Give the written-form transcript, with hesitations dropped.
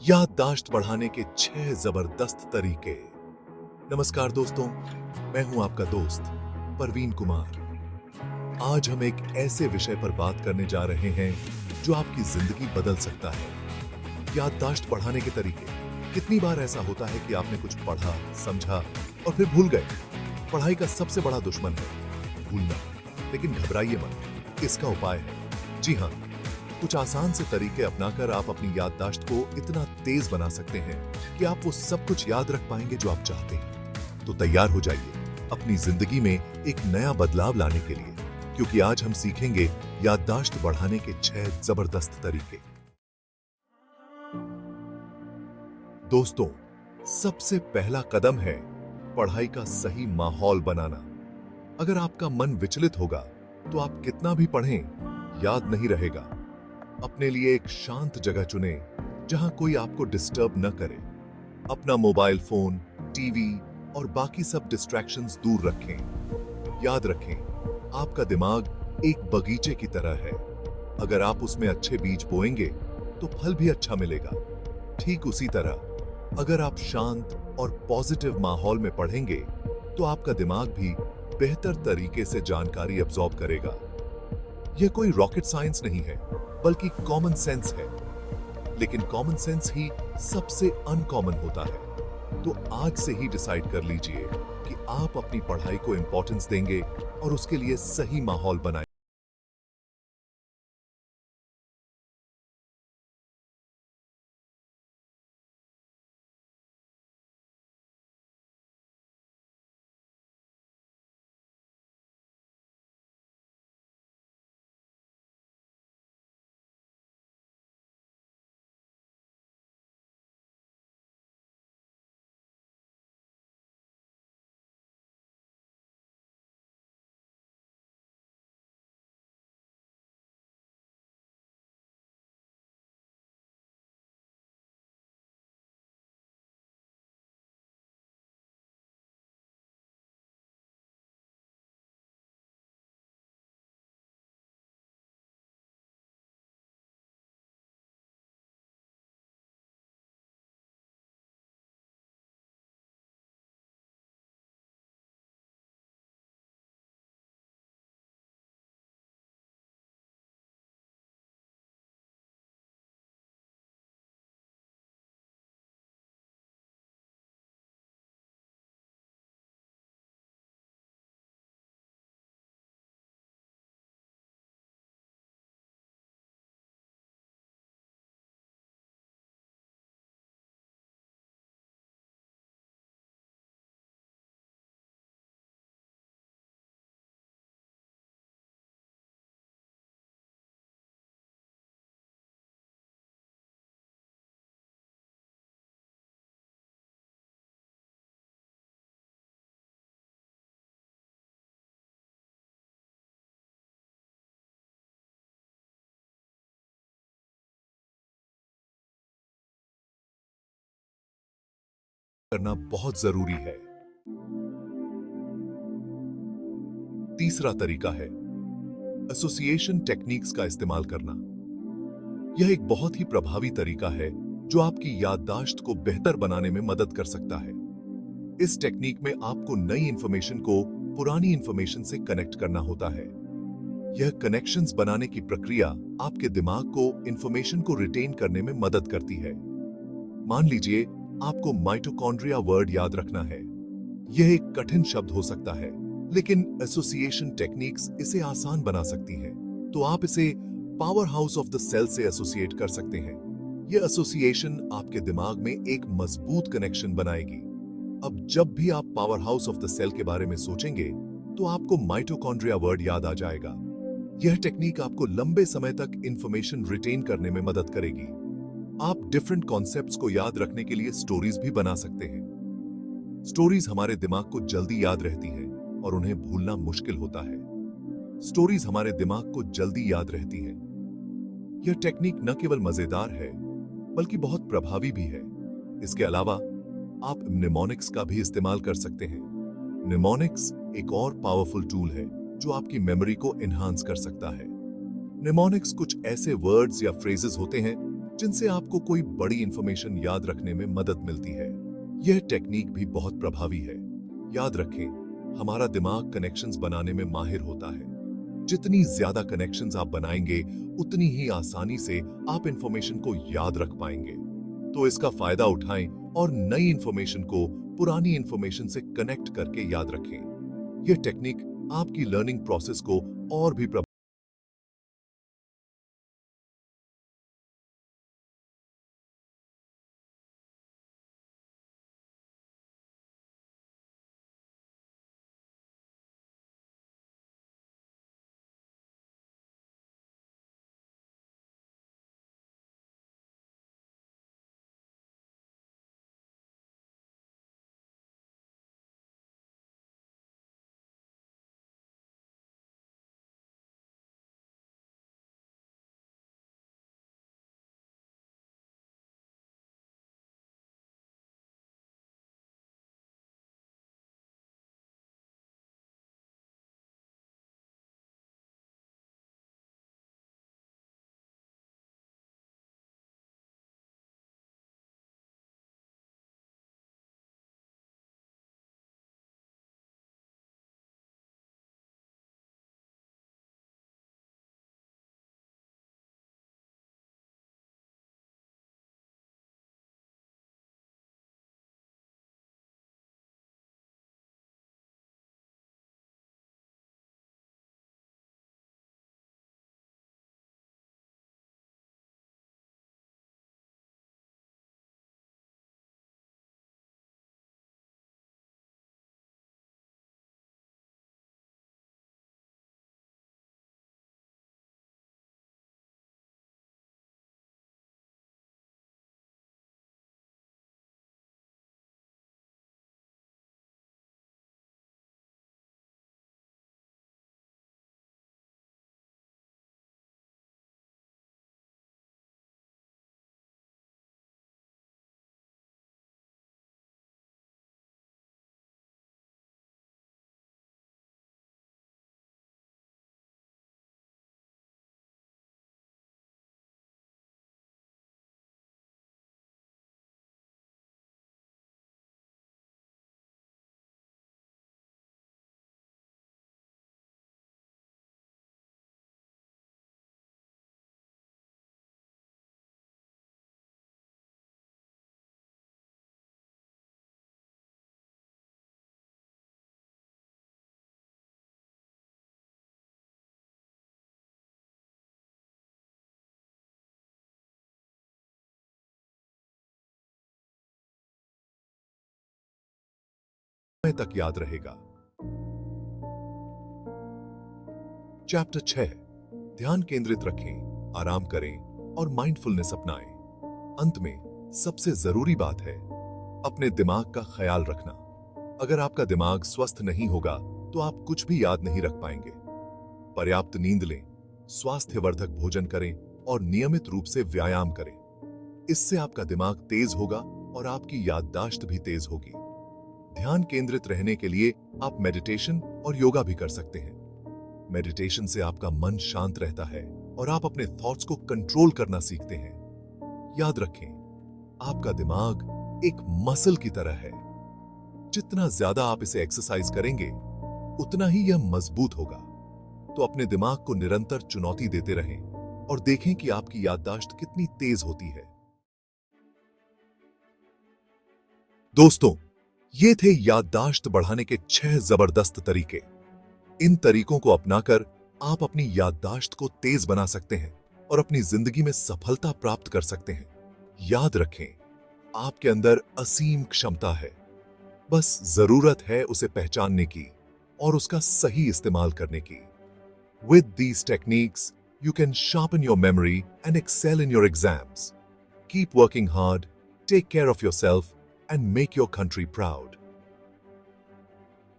याददाश्त बढ़ाने के 6 जबरदस्त तरीके। नमस्कार दोस्तों, मैं हूं आपका दोस्त परवीन कुमार। आज हम एक ऐसे विषय पर बात करने जा रहे हैं जो आपकी जिंदगी बदल सकता है। याददाश्त बढ़ाने के तरीके। कितनी बार ऐसा होता है कि आपने कुछ पढ़ा, समझा और फिर भूल गए। पढ़ाई का सबसे बड़ा दुश्मन है भूलना। लेकिन घबराइए मत, इसका उपाय है। जी हाँ, कुछ आसान से तरीके अपनाकर आप अपनी याददाश्त को इतना तेज बना सकते हैं कि आप वो सब कुछ याद रख पाएंगे जो आप चाहते हैं। तो तैयार हो जाइए अपनी जिंदगी में एक नया बदलाव लाने के लिए, क्योंकि आज हम सीखेंगे याददाश्त बढ़ाने के 6 जबरदस्त तरीके। दोस्तों, सबसे पहला कदम है पढ़ाई का सही माहौल बनाना। अगर आपका मन विचलित होगा तो आप कितना भी पढ़ें, याद नहीं रहेगा। अपने लिए एक शांत जगह चुनें जहां कोई आपको डिस्टर्ब न करे। अपना मोबाइल फोन, टीवी और बाकी सब डिस्ट्रैक्शंस दूर रखें। याद रखें, आपका दिमाग एक बगीचे की तरह है। अगर आप उसमें अच्छे बीज बोएंगे तो फल भी अच्छा मिलेगा। ठीक उसी तरह अगर आप शांत और पॉजिटिव माहौल में पढ़ेंगे तो आपका दिमाग भी बेहतर तरीके से जानकारी अब्सॉर्ब करेगा। यह कोई रॉकेट साइंस नहीं है, बल्कि कॉमन सेंस है। लेकिन कॉमन सेंस ही सबसे अनकॉमन होता है। तो आज से ही डिसाइड कर लीजिए कि आप अपनी पढ़ाई को इंपॉर्टेंस देंगे और उसके लिए सही माहौल बनाएं। करना बहुत जरूरी है। तीसरा तरीका है एसोसिएशन टेक्निक्स का इस्तेमाल करना। यह एक बहुत ही प्रभावी तरीका है जो आपकी याददाश्त को बेहतर बनाने में मदद कर सकता है। इस टेक्निक में आपको नई इंफॉर्मेशन को पुरानी इंफॉर्मेशन से कनेक्ट करना होता है। यह कनेक्शंस बनाने की प्रक्रिया आपके दिमाग को इंफॉर्मेशन को रिटेन करने में मदद करती है। मान लीजिए आपको माइटोकॉन्ड्रिया वर्ड याद रखना है। यह एक कठिन शब्द हो सकता है, लेकिन एसोसिएशन टेक्निक्स इसे आसान बना सकती है। तो आप इसे power house of the cell से एसोसिएट कर सकते हैं। यह एसोसिएशन आपके दिमाग में एक मजबूत कनेक्शन बनाएगी। अब जब भी आप power house of the cell के बारे में सोचेंगे तो आपको माइटोकॉन्ड्रिया वर्ड याद आ जाएगा। यह टेक्निक आपको लंबे समय तक इंफॉर्मेशन रिटेन करने में मदद करेगी। आप डिफरेंट कॉन्सेप्ट्स को याद रखने के लिए स्टोरीज भी बना सकते हैं। स्टोरीज हमारे दिमाग को जल्दी याद रहती हैं और उन्हें भूलना मुश्किल होता है। स्टोरीज हमारे दिमाग को जल्दी याद रहती हैं। यह टेक्निक न केवल मजेदार है, बल्कि बहुत प्रभावी भी है। इसके अलावा आप निमोनिक्स का भी इस्तेमाल कर सकते हैं। निमोनिक्स एक और पावरफुल टूल है जो आपकी मेमोरी को एनहांस कर सकता है। निमोनिक्स कुछ ऐसे वर्ड्स या फ्रेजेस होते हैं जिनसे आपको कोई बड़ी इंफॉर्मेशन याद रखने में मदद मिलती है। यह टेक्निक भी बहुत प्रभावी है। याद रखें, हमारा दिमाग कनेक्शंस बनाने में माहिर होता है। जितनी ज्यादा कनेक्शंस आप बनाएंगे, उतनी ही आसानी से आप इंफॉर्मेशन को याद रख पाएंगे। तो इसका फायदा उठाएं और नई इंफॉर्मेशन को पुरानी इंफॉर्मेशन से कनेक्ट करके याद रखें। यह टेक्निक आपकी लर्निंग प्रोसेस को और भी समय तक याद रहेगा। चैप्टर 6, ध्यान केंद्रित रखें, आराम करें और माइंडफुलनेस अपनाएं। अंत में सबसे जरूरी बात है अपने दिमाग का ख्याल रखना। अगर आपका दिमाग स्वस्थ नहीं होगा तो आप कुछ भी याद नहीं रख पाएंगे। पर्याप्त नींद लें, स्वास्थ्यवर्धक भोजन करें और नियमित रूप से व्यायाम करें। इससे आपका दिमाग तेज होगा और आपकी याददाश्त भी तेज होगी। ध्यान केंद्रित रहने के लिए आप मेडिटेशन और योगा भी कर सकते हैं। मेडिटेशन से आपका मन शांत रहता है और आप अपने थॉट्स को कंट्रोल करना सीखते हैं। याद रखें, आपका दिमाग एक मसल की तरह है। जितना ज्यादा आप इसे एक्सरसाइज करेंगे, उतना ही यह मजबूत होगा। तो अपने दिमाग को निरंतर चुनौती देते रहें और देखें कि आपकी याददाश्त कितनी तेज होती है। दोस्तों, ये थे याददाश्त बढ़ाने के 6 जबरदस्त तरीके। इन तरीकों को अपनाकर आप अपनी याददाश्त को तेज बना सकते हैं और अपनी जिंदगी में सफलता प्राप्त कर सकते हैं। याद रखें, आपके अंदर असीम क्षमता है, बस जरूरत है उसे पहचानने की और उसका सही इस्तेमाल करने की। With these techniques, you can sharpen your memory and excel in your exams. Keep working hard, take care of yourself, and make your country proud.